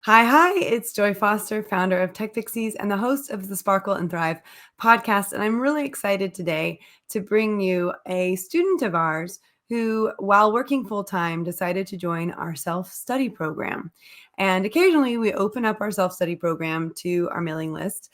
Hi, it's Joy Foster, founder of Tech Pixies and the host of the Sparkle and Thrive podcast. And I'm really excited today to bring you a student of ours who, while working full time, decided to join our self study program. And occasionally we open up our self study program to our mailing list,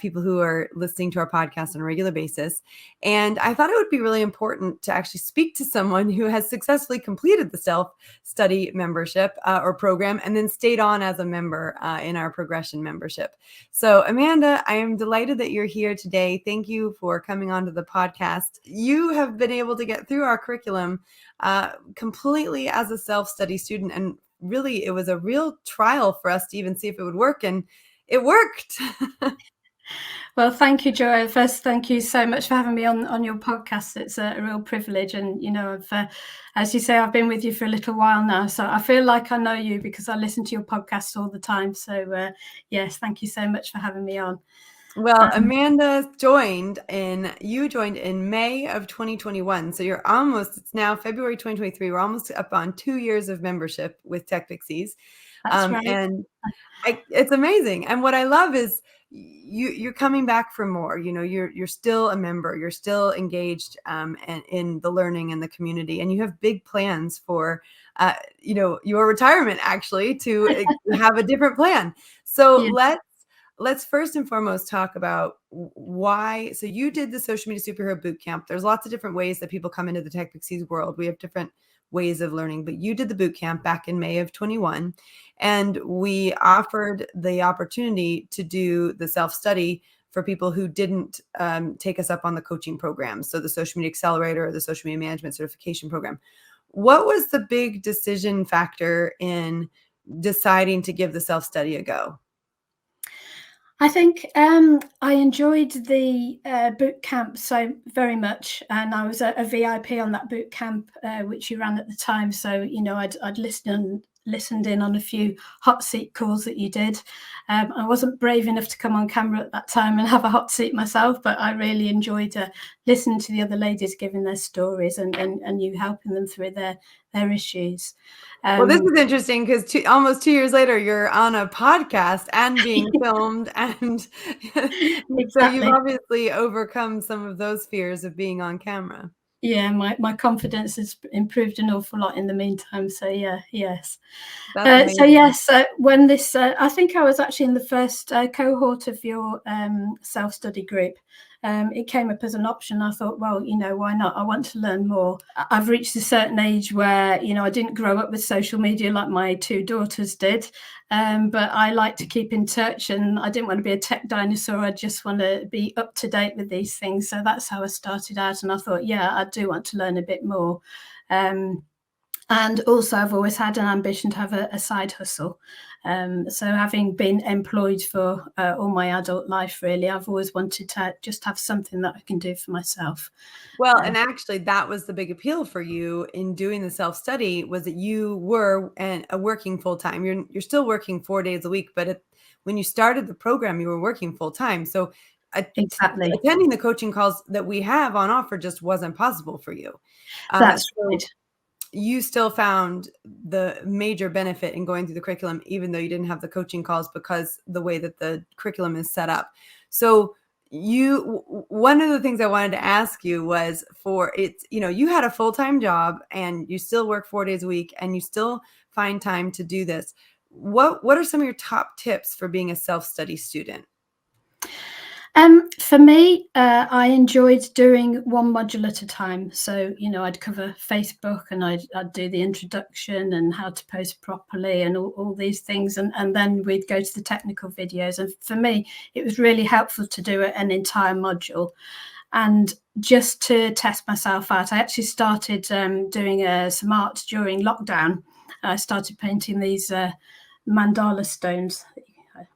people who are listening to our podcast on a regular basis. And I thought it would be really important to actually speak to someone who has successfully completed the self study membership or program and then stayed on as a member in our progression membership. So, Amanda, I am delighted that you're here today. Thank you for coming onto the podcast. You have been able to get through our curriculum completely as a self study student. And really, it was a real trial for us to even see if it would work. And it worked. Well, thank you, Joy. First, thank you so much for having me on your podcast. It's a real privilege. And, as you say, I've been with you for a little while now. So I feel like I know you because I listen to your podcast all the time. So, yes, thank you so much for having me on. Well, Amanda you joined in May of 2021. So it's now February 2023. We're almost up on 2 years of membership with Tech Pixies. That's right. And it's amazing. And what I love is you're coming back for more. You're still a member. You're still engaged and in the learning and the community, and you have big plans for your retirement. Actually, to have a different plan. So Yeah. let's first and foremost talk about why. So you did the social media superhero boot camp. There's lots of different ways that people come into the Tech Pixies world. We have different ways of learning, but you did the boot camp back in May of 21, and we offered the opportunity to do the self-study for people who didn't take us up on the coaching program. So the social media accelerator or the social media management certification program. What was the big decision factor in deciding to give the self-study a go? I think I enjoyed the boot camp so very much, and I was a VIP on that boot camp, which you ran at the time. So I'd listened in on a few hot seat calls that you did. I wasn't brave enough to come on camera at that time and have a hot seat myself, but I really enjoyed listening to the other ladies giving their stories and you helping them through their issues. Well, this is interesting because almost 2 years later, you're on a podcast and being filmed, and so you've Exactly. obviously overcome some of those fears of being on camera. Yeah, my confidence has improved an awful lot in the meantime. So yeah, yes. That's So amazing. yes, when this, I think I was actually in the first cohort of your self-study group. It came up as an option. I thought, well, why not? I want to learn more. I've reached a certain age where, I didn't grow up with social media like my two daughters did, but I like to keep in touch, and I didn't want to be a tech dinosaur. I just want to be up to date with these things. So that's how I started out, and I thought, yeah, I do want to learn a bit more. And also, I've always had an ambition to have a side hustle. So having been employed for all my adult life, really, I've always wanted to just have something that I can do for myself. Well, Uh, and actually, that was the big appeal for you in doing the self-study, was that you were working full time. You're still working 4 days a week, but when you started the program, you were working full time. So exactly. attending the coaching calls that we have on offer just wasn't possible for you. That's right. So you still found the major benefit in going through the curriculum, even though you didn't have the coaching calls, because the way that the curriculum is set up. So one of the things I wanted to ask you was, you had a full-time job and you still work 4 days a week and you still find time to do this. What are some of your top tips for being a self-study student? For me, I enjoyed doing one module at a time. So, I'd cover Facebook and I'd do the introduction and how to post properly and all these things. And then we'd go to the technical videos. And for me, it was really helpful to do an entire module. And just to test myself out, I actually started doing some art during lockdown. I started painting these mandala stones,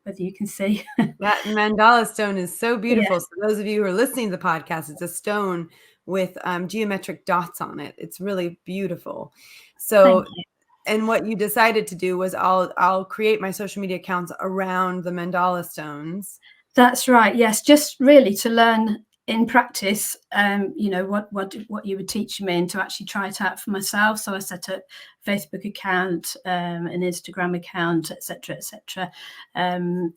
whether you can see. That mandala stone is so Yeah, beautiful. So those of you who are listening to the podcast, it's a stone with geometric dots on it. It's really beautiful. thank So, you. and what you decided to do was I'll create my social media accounts around the mandala stones. That's right. Yes, just really to learn in practice, what you were teaching me, and to actually try it out for myself. So I set up a Facebook account, an Instagram account, etc., etc. And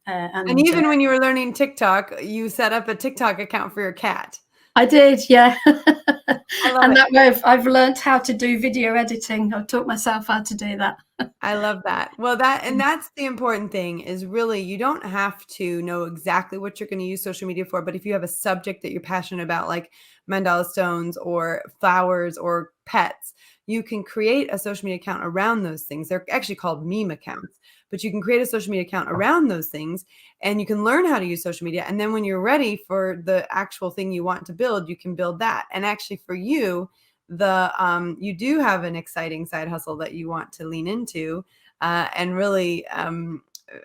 even when you were learning TikTok, you set up a TikTok account for your cat. I did, yeah. I love and it. that way I've learned how to do video editing. I've taught myself how to do that. I love that. Well, that's the important thing, is really you don't have to know exactly what you're going to use social media for, but if you have a subject that you're passionate about, like mandala stones or flowers or pets, you can create a social media account around those things. They're actually called meme accounts, but you can create a social media account around those things, and you can learn how to use social media. And then when you're ready for the actual thing you want to build, you can build that. And actually for you, you do have an exciting side hustle that you want to lean into, and really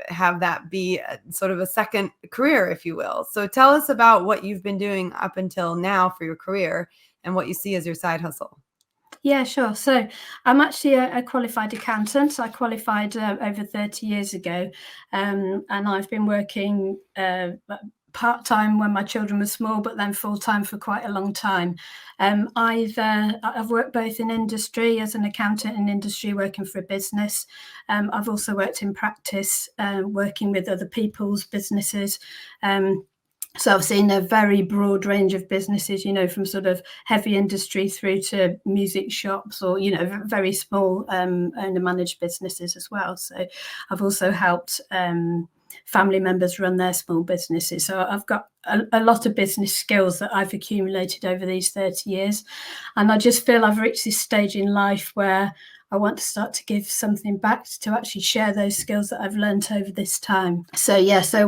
have that be sort of a second career, if you will. So tell us about what you've been doing up until now for your career and what you see as your side hustle. Yeah, sure. So I'm actually a qualified accountant. I qualified over 30 years ago, and I've been working part-time when my children were small, but then full-time for quite a long time. I've worked both in industry as an accountant in industry, working for a business. I've also worked in practice, working with other people's businesses. So I've seen a very broad range of businesses, from sort of heavy industry through to music shops, or, very small owner-managed businesses as well. So I've also helped family members run their small businesses. So I've got a lot of business skills that I've accumulated over these 30 years. And I just feel I've reached this stage in life where I want to start to give something back, to actually share those skills that I've learned over this time. So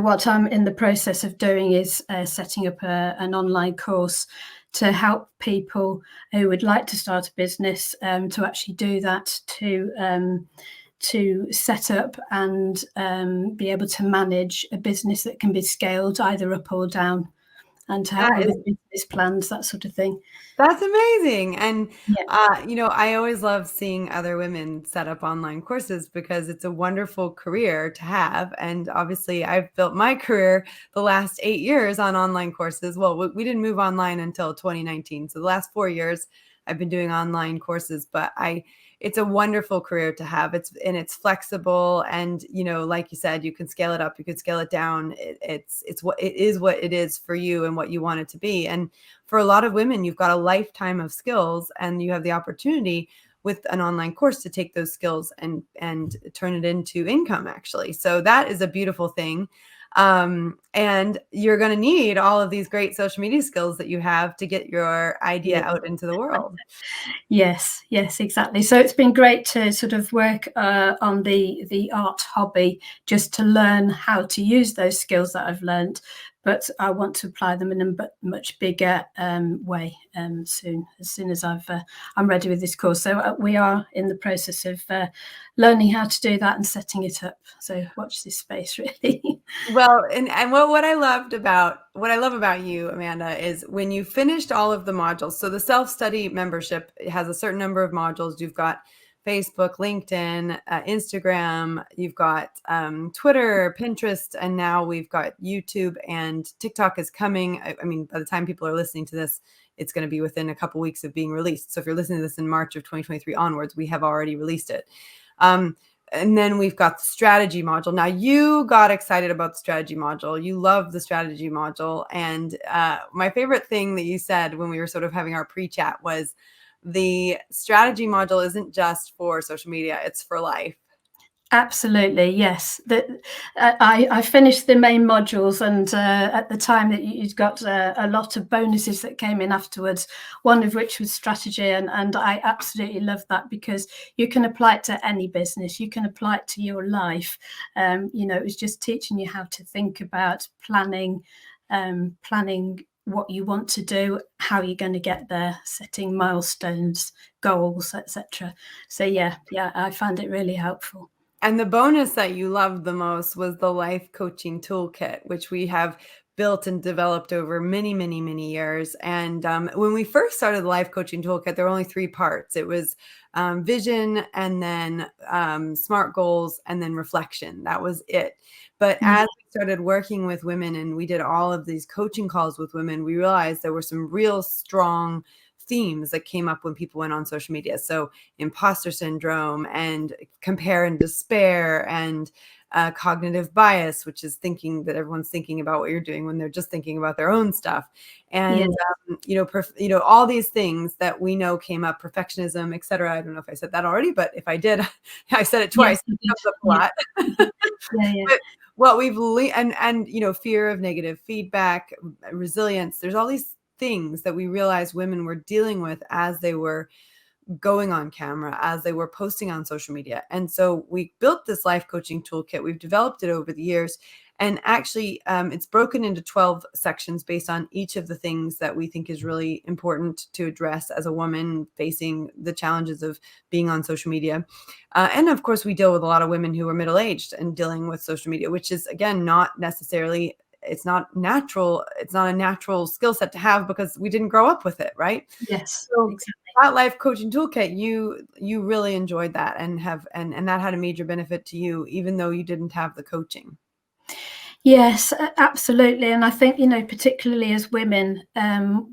what I'm in the process of doing is setting up an online course to help people who would like to start a business to actually do that, to set up and be able to manage a business that can be scaled either up or down, and to help with business plans, that sort of thing. That's amazing. And, yeah. I always love seeing other women set up online courses, because it's a wonderful career to have. And obviously I've built my career the last 8 years on online courses. Well, we didn't move online until 2019. So the last 4 years I've been doing online courses, but it's a wonderful career to have. It's flexible, and like you said, you can scale it up, you could scale it down. It's what it is for you and what you want it to be. And for a lot of women, you've got a lifetime of skills, and you have the opportunity with an online course to take those skills and turn it into income, actually. So that is a beautiful thing. And you're going to need all of these great social media skills that you have to get your idea out into the world. Yes, exactly. So it's been great to sort of work on the art hobby, just to learn how to use those skills that I've learned. But I want to apply them in a much bigger way soon, as soon as I'm ready with this course. So we are in the process of learning how to do that and setting it up. So watch this space, really. Well, and what I love about you, Amanda, is when you finished all of the modules. So the self-study membership has a certain number of modules. You've got Facebook, LinkedIn, Instagram, you've got Twitter, Pinterest, and now we've got YouTube, and TikTok is coming. I mean, by the time people are listening to this, it's going to be within a couple weeks of being released. So if you're listening to this in March of 2023 onwards, we have already released it. And then we've got the strategy module. Now, you got excited about the strategy module. You love the strategy module. And my favorite thing that you said when we were sort of having our pre-chat was, the strategy module isn't just for social media, it's for life. Absolutely, yes. I finished the main modules, and at the time that you'd got a lot of bonuses that came in afterwards, one of which was strategy, and I absolutely love that, because you can apply it to any business, you can apply it to your life. It was just teaching you how to think about planning what you want to do, how you're going to get there, setting milestones, goals, etc. So yeah, I found it really helpful. And the bonus that you loved the most was the life coaching toolkit, which we have built and developed over many, many, many years. And when we first started the life coaching toolkit, there were only 3 parts. It was vision, and then SMART goals, and then reflection. That was it. But as we started working with women and we did all of these coaching calls with women, we realized there were some real strong themes that came up when people went on social media. So imposter syndrome and compare and despair, and cognitive bias, which is thinking that everyone's thinking about what you're doing when they're just thinking about their own stuff. And, all these things that we know came up, perfectionism, et cetera. I don't know if I said that already, but if I did, I said it twice. Yes, It comes up a lot. yeah. But what we've and fear of negative feedback, resilience, there's all these things that we realized women were dealing with as they were going on camera, as they were posting on social media. And so we built this life coaching toolkit. We've developed it over the years. And actually, it's broken into 12 sections based on each of the things that we think is really important to address as a woman facing the challenges of being on social media. And of course, we deal with a lot of women who are middle-aged and dealing with social media, which is, again, not necessarily, it's not natural. It's not a natural skill set to have because we didn't grow up with it, right? Yes, So exactly. that life coaching toolkit, you really enjoyed that and that had a major benefit to you, even though you didn't have the coaching. Yes, absolutely. And I think, particularly as women,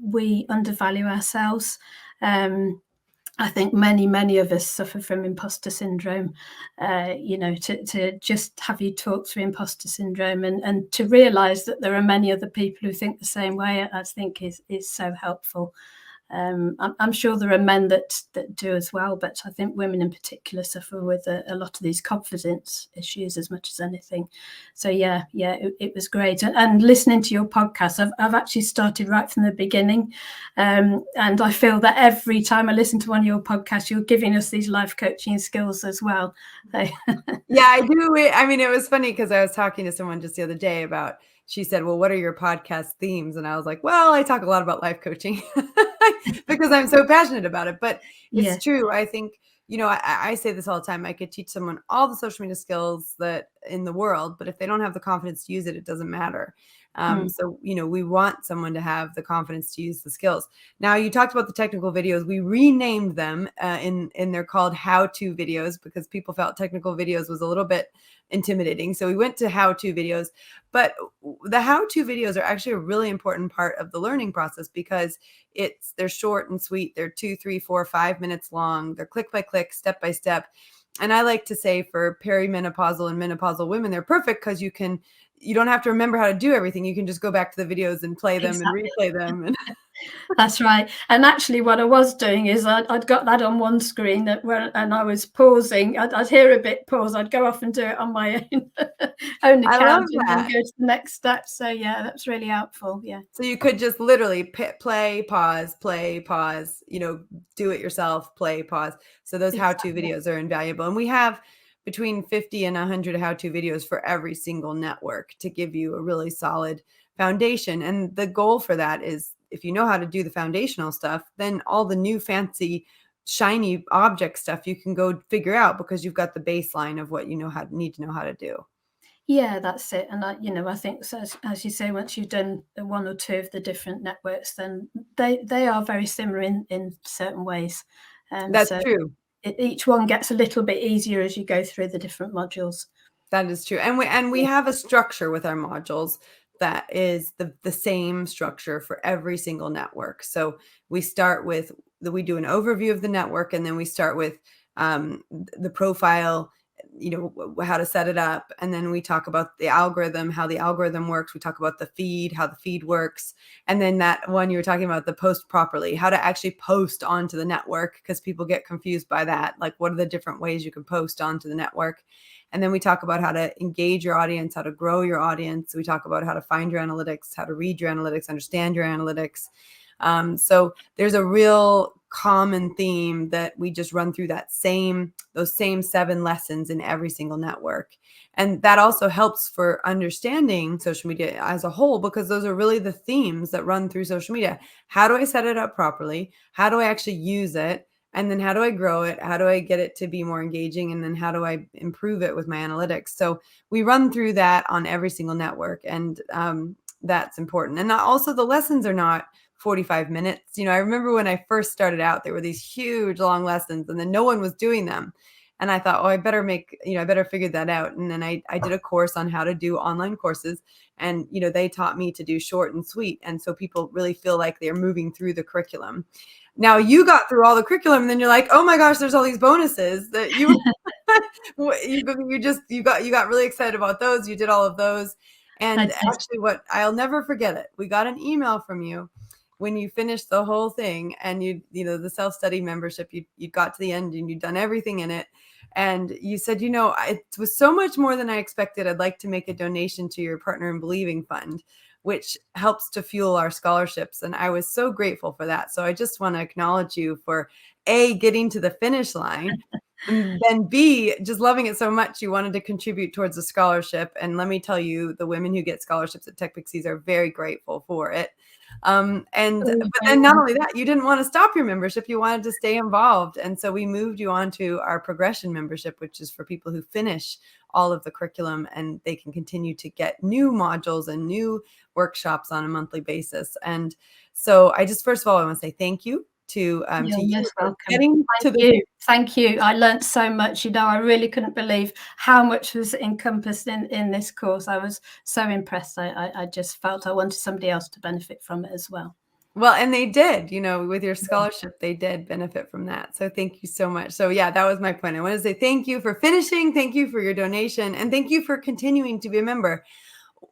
we undervalue ourselves. I think many of us suffer from imposter syndrome. To just have you talk through imposter syndrome and to realise that there are many other people who think the same way, I think is so helpful. I'm sure there are men that do as well, but I think women in particular suffer with a lot of these confidence issues as much as anything. So it was great. And listening to your podcast, I've actually started right from the beginning, and I feel that every time I listen to one of your podcasts, you're giving us these life coaching skills as well. Yeah, I do. I mean, it was funny because I was talking to someone just the other day about, she said, well, what are your podcast themes? And I was like, well, I talk a lot about life coaching because I'm so passionate about it. But it's Yeah. true. I think, I say this all the time. I could teach someone all the social media skills that in the world, but if they don't have the confidence to use it, it doesn't matter. So, we want someone to have the confidence to use the skills. Now, you talked about the technical videos. We renamed them in they're called how-to videos because people felt technical videos was a little bit intimidating. So we went to how-to videos, but the how-to videos are actually a really important part of the learning process because they're short and sweet. They're 2, 3, 4, 5 minutes long. They're click by click, step by step. And I like to say for perimenopausal and menopausal women, they're perfect because you don't have to remember how to do everything. You can just go back to the videos and play them and replay them. And That's right. And actually, what I was doing is I'd got that on one screen and I was pausing. I'd hear a bit pause. I'd go off and do it on my own I love account and then that. go to the next step. So yeah, that's really helpful. Yeah. So you could just literally play, pause, do it yourself, play, pause. So those how-to videos are invaluable. And we have between 50 and 100 how-to videos for every single network to give you a really solid foundation. And the goal for that is if you know how to do the foundational stuff, then all the new fancy shiny object stuff you can go figure out because you've got the baseline of what you need to know how to do. Yeah, that's it. And I think so, as you say, once you've done one or two of the different networks, then they are very similar in certain ways. That's So true. each one gets a little bit easier as you go through the different modules. That is true. And we have a structure with our modules that is the same structure for every single network. So we start with we do an overview of the network, and then we start with the profile, how to set it up. And then we talk about the algorithm, how the algorithm works. We talk about the feed, how the feed works. And then that one you were talking about, the post properly, how to actually post onto the network, because people get confused by that. Like, what are the different ways you can post onto the network? And then we talk about how to engage your audience, how to grow your audience. We talk about how to find your analytics, how to read your analytics, understand your analytics. So there's a real common theme that we just run through those same 7 lessons in every single network. And that also helps for understanding social media as a whole, because those are really the themes that run through social media. How do I set it up properly? How do I actually use it? And then how do I grow it? How do I get it to be more engaging? And then how do I improve it with my analytics? So we run through that on every single network. And that's important. And also the lessons are not 45 minutes. I remember when I first started out, there were these huge long lessons and then no one was doing them. And I thought, oh, I better figure that out. And then I did a course on how to do online courses. And, they taught me to do short and sweet. And so people really feel like they're moving through the curriculum. Now you got through all the curriculum and then you're like, oh my gosh, there's all these bonuses that you you got really excited about those. You did all of those. And actually I'll never forget it. We got an email from you when you finished the whole thing and the self-study membership, you got to the end and you'd done everything in it. And you said, it was so much more than I expected. I'd like to make a donation to your Partner in Believing Fund, which helps to fuel our scholarships. And I was so grateful for that. So I just want to acknowledge you for A, getting to the finish line, and then B, just loving it so much you wanted to contribute towards a scholarship. And let me tell you, the women who get scholarships at Tech Pixies are very grateful for it. But then not only that, you didn't want to stop your membership, you wanted to stay involved. And so we moved you on to our progression membership, which is for people who finish all of the curriculum and they can continue to get new modules and new workshops on a monthly basis. And so first of all, I want to say thank you to you for getting to the Thank you. I learned so much. I really couldn't believe how much was encompassed in this course. I was so impressed. I just felt I wanted somebody else to benefit from it as well. Well, and they did, with your scholarship, they did benefit from that. So thank you so much. So yeah, that was my point. I want to say thank you for finishing, thank you for your donation, and thank you for continuing to be a member.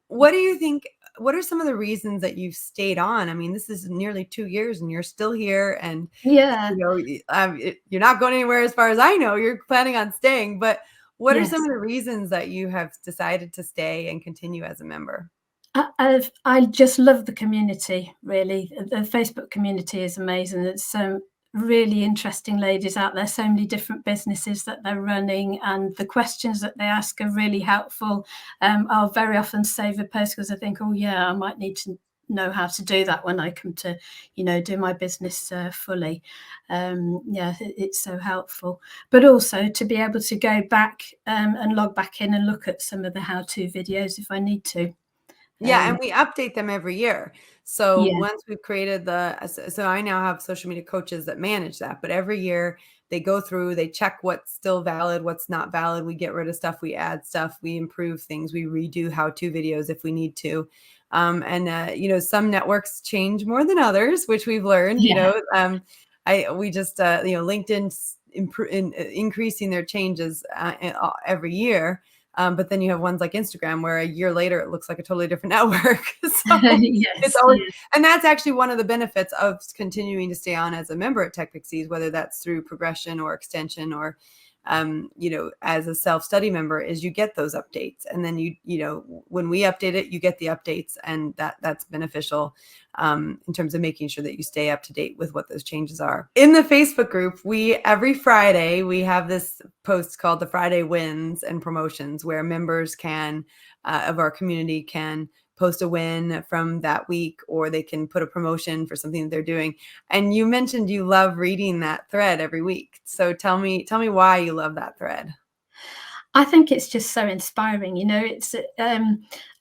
What do you think? What are some of the reasons that you've stayed on? I mean, this is nearly 2 years and you're still here and yeah, you're not going anywhere as far as I know. You're planning on staying, but what are some of the reasons that you have decided to stay and continue as a member? I just love the community, really. The Facebook community is amazing. It's some really interesting ladies out there, so many different businesses that they're running, and the questions that they ask are really helpful. I'll very often save a post because I think, oh yeah, I might need to know how to do that when I come to, do my business fully. It's so helpful. But also to be able to go back and log back in and look at some of the how-to videos if I need to. Yeah, and we update them every year. So once we've created so I now have social media coaches that manage that, but every year they go through, they check what's still valid, what's not valid. We get rid of stuff, we add stuff, we improve things, we redo how-to videos if we need to. Some networks change more than others, which we've learned, LinkedIn's increasing their changes every year. But then you have ones like Instagram where a year later it looks like a totally different network. So it's always, and that's actually one of the benefits of continuing to stay on as a member at Tech Pixies, whether that's through progression or extension or as a self-study member, is you get those updates. And then when we update it, you get the updates, and that's beneficial in terms of making sure that you stay up to date with what those changes are. In the Facebook group, every Friday, we have this post called the Friday Wins and Promotions, where members of our community can post a win from that week, or they can put a promotion for something that they're doing. And you mentioned you love reading that thread every week. So tell me why you love that thread. I think it's just so inspiring.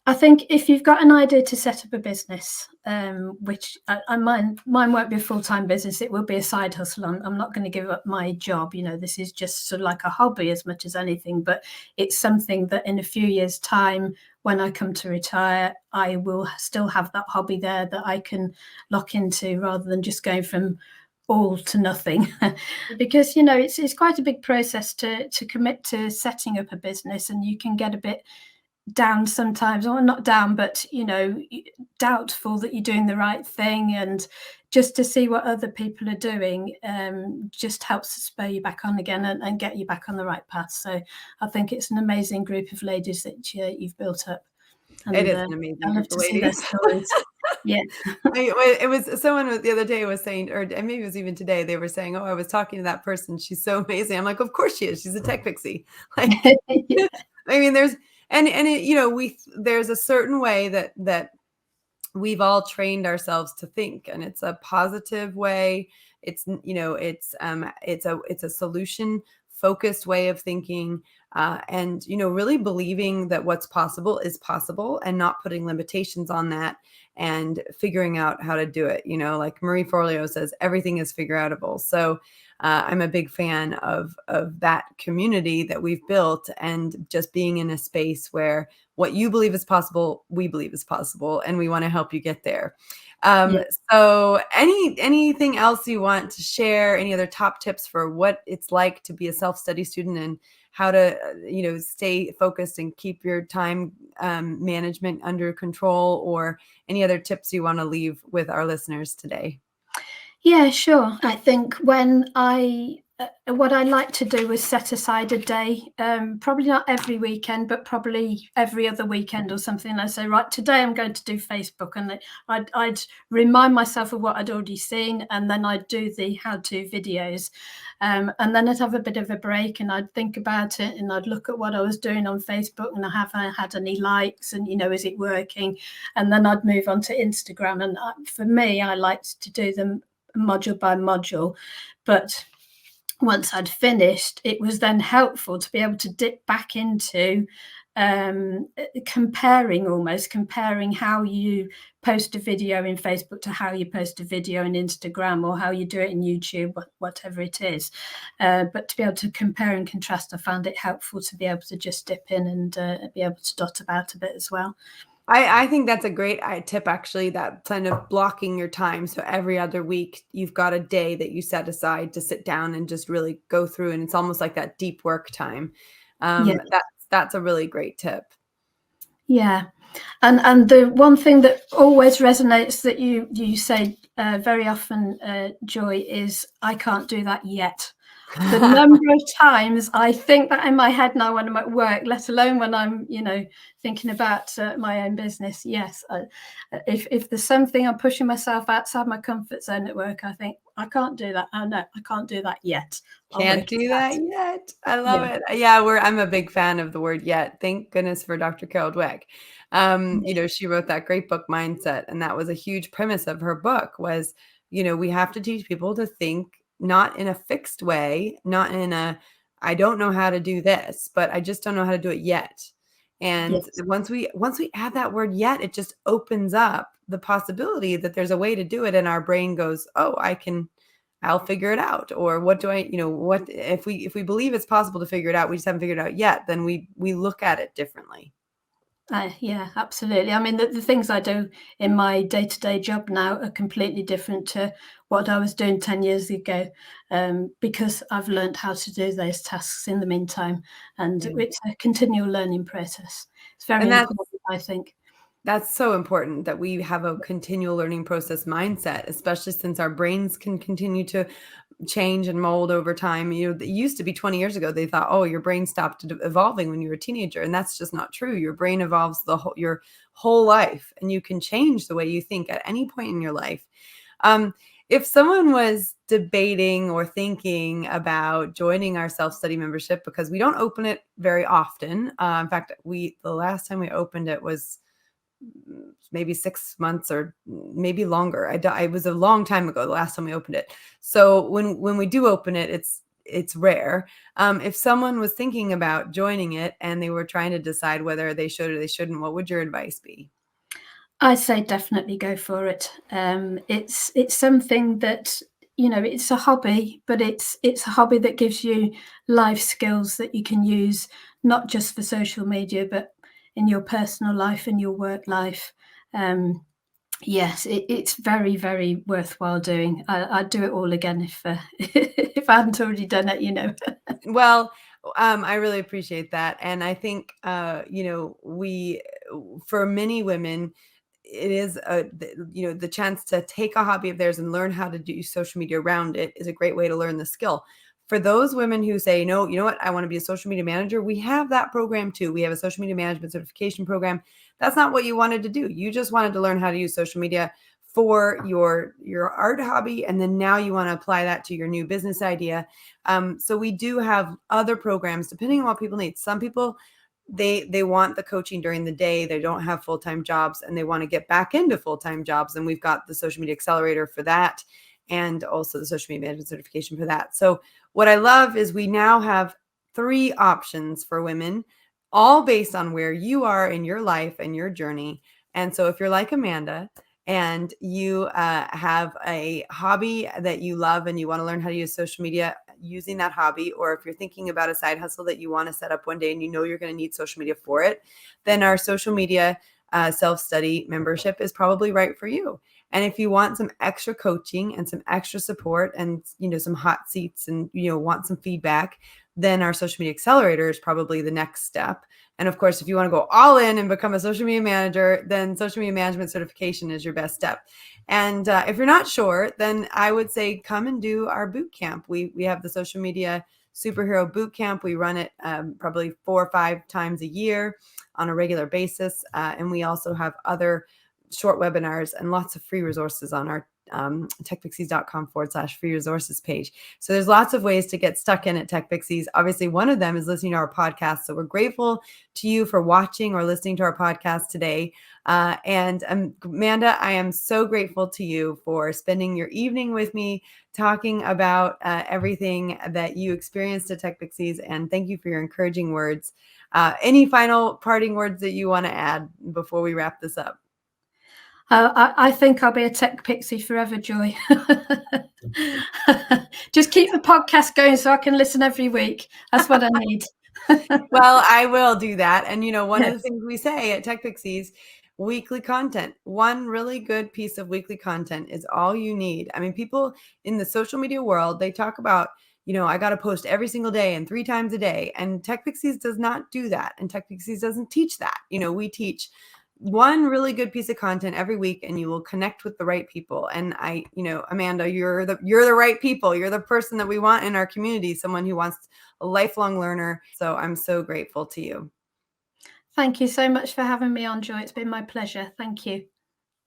I think if you've got an idea to set up a business, which mine won't be a full-time business, it will be a side hustle. I'm not going to give up my job. This is just sort of like a hobby as much as anything, but it's something that in a few years' time, when I come to retire, I will still have that hobby there that I can lock into, rather than just going from all to nothing. Because it's quite a big process to commit to setting up a business, and you can get a bit down sometimes, or not down, but doubtful that you're doing the right thing, and just to see what other people are doing just helps to spur you back on again and get you back on the right path. So I think it's an amazing group of ladies that you've built up. And it is an amazing group of ladies. Yeah. It was someone the other day was saying, or maybe it was even today, they were saying, oh, I was talking to that person, she's so amazing. I'm like, of course she is, she's a Tech Pixie. Like, I mean, there's there's a certain way that we've all trained ourselves to think, and it's a positive way. It's a solution focused way of thinking. and, really believing that what's possible is possible and not putting limitations on that and figuring out how to do it. Like Marie Forleo says, everything is figure outable. So I'm a big fan of that community that we've built, and just being in a space where what you believe is possible, we believe is possible, and we want to help you get there. Yeah. So anything else you want to share? Any other top tips for what it's like to be a self-study student, and how to, stay focused and keep your time management under control, or any other tips you want to leave with our listeners today? Yeah, sure. I think what I like to do is set aside a day, probably not every weekend, but probably every other weekend or something. I say, right, today I'm going to do Facebook, and I'd remind myself of what I'd already seen, and then I'd do the how-to videos, and then I'd have a bit of a break, and I'd think about it, and I'd look at what I was doing on Facebook, and have I had any likes, and is it working? And then I'd move on to Instagram, and for me, I liked to do them module by module, but once I'd finished, it was then helpful to be able to dip back into comparing how you post a video in Facebook to how you post a video in Instagram, or how you do it in YouTube, whatever it is. But to be able to compare and contrast, I found it helpful to be able to just dip in and be able to dot about a bit as well. I think that's a great tip, actually, that kind of blocking your time. So every other week, you've got a day that you set aside to sit down and just really go through. And it's almost like that deep work time. Yeah. That's a really great tip. Yeah. And the one thing that always resonates that you say very often, Joy, is I can't do that yet. The number of times I think that in my head now when I'm at work, let alone when I'm, thinking about my own business. Yes, if there's something I'm pushing myself outside my comfort zone at work, I think I can't do that. Oh no, I can't do that yet. Can't do that yet. I love it. Yeah, I'm a big fan of the word yet. Thank goodness for Dr. Carol Dweck. She wrote that great book, Mindset, and that was a huge premise of her book was, we have to teach people to think not in a fixed way, not in a, I don't know how to do this, but I just don't know how to do it yet. And once we add that word yet, it just opens up the possibility that there's a way to do it. And our brain goes, oh, I'll figure it out. Or what do I, what if we believe it's possible to figure it out, we just haven't figured it out yet, then we look at it differently. Yeah, absolutely. I mean, the things I do in my day-to-day job now are completely different to what I was doing 10 years ago, because I've learned how to do those tasks in the meantime. And it's a continual learning process. It's very important, I think. That's so important that we have a continual learning process mindset, especially since our brains can continue to change and mold over time. It used to be 20 years ago, they thought, oh, your brain stopped evolving when you were a teenager. And that's just not true. Your brain evolves your whole life, and you can change the way you think at any point in your life. If someone was debating or thinking about joining our self-study membership, because we don't open it very often. In fact, the last time we opened it was maybe 6 months or maybe longer. It was a long time ago, the last time we opened it. So when we do open it, it's rare. If someone was thinking about joining it and they were trying to decide whether they should or they shouldn't, what would your advice be? I'd say definitely go for it. It's something that, it's a hobby, but it's a hobby that gives you life skills that you can use, not just for social media, but in your personal life and your work life. Yes, it's very, very worthwhile doing. I'd do it all again if if I hadn't already done it. Well, I really appreciate that. And I think, for many women, it is the chance to take a hobby of theirs and learn how to do social media around it is a great way to learn the skill. For those women who say, no, you know what, I want to be a social media manager, we have that program too. We have a social media management certification program. That's not what you wanted to do. You just wanted to learn how to use social media for your art hobby, and then now you want to apply that to your new business idea. So we do have other programs depending on what people need. Some people, they want the coaching during the day. They don't have full-time jobs and they want to get back into full-time jobs. And we've got the social media accelerator for that, and also the social media management certification for that. So what I love is we now have 3 options for women, all based on where you are in your life and your journey. And so if you're like Amanda and you have a hobby that you love and you want to learn how to use social media using that hobby, or if you're thinking about a side hustle that you want to set up one day and you know you're going to need social media for it, then our social media self-study membership is probably right for you. And if you want some extra coaching and some extra support and, some hot seats and, want some feedback, then our social media accelerator is probably the next step. And of course, if you want to go all in and become a social media manager, then social media management certification is your best step. And if you're not sure, then I would say come and do our boot camp. We have the social media superhero boot camp. We run it probably 4 or 5 times a year on a regular basis. And we also have other short webinars and lots of free resources on our techpixies.com/free resources page. So there's lots of ways to get stuck in at Tech Pixies. Obviously, one of them is listening to our podcast. So we're grateful to you for watching or listening to our podcast today. And Amanda, I am so grateful to you for spending your evening with me talking about everything that you experienced at Tech Pixies. And thank you for your encouraging words. Any final parting words that you want to add before we wrap this up? I think I'll be a tech pixie forever, Joy. Just keep the podcast going so I can listen every week. That's what I need. Well, I will do that. And, one of the things we say at Tech Pixies, weekly content, one really good piece of weekly content is all you need. I mean, people in the social media world, they talk about, I got to post every single day and 3 times a day. And Tech Pixies does not do that. And Tech Pixies doesn't teach that. We teach one really good piece of content every week and you will connect with the right people. And Amanda, you're the right people. You're the person that we want in our community, someone who wants a lifelong learner. So I'm so grateful to you. Thank you so much for having me on, Joy. It's been my pleasure. Thank you.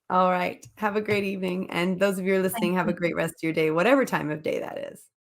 All right. Have a great evening. And those of you who are listening, have a great rest of your day, whatever time of day that is.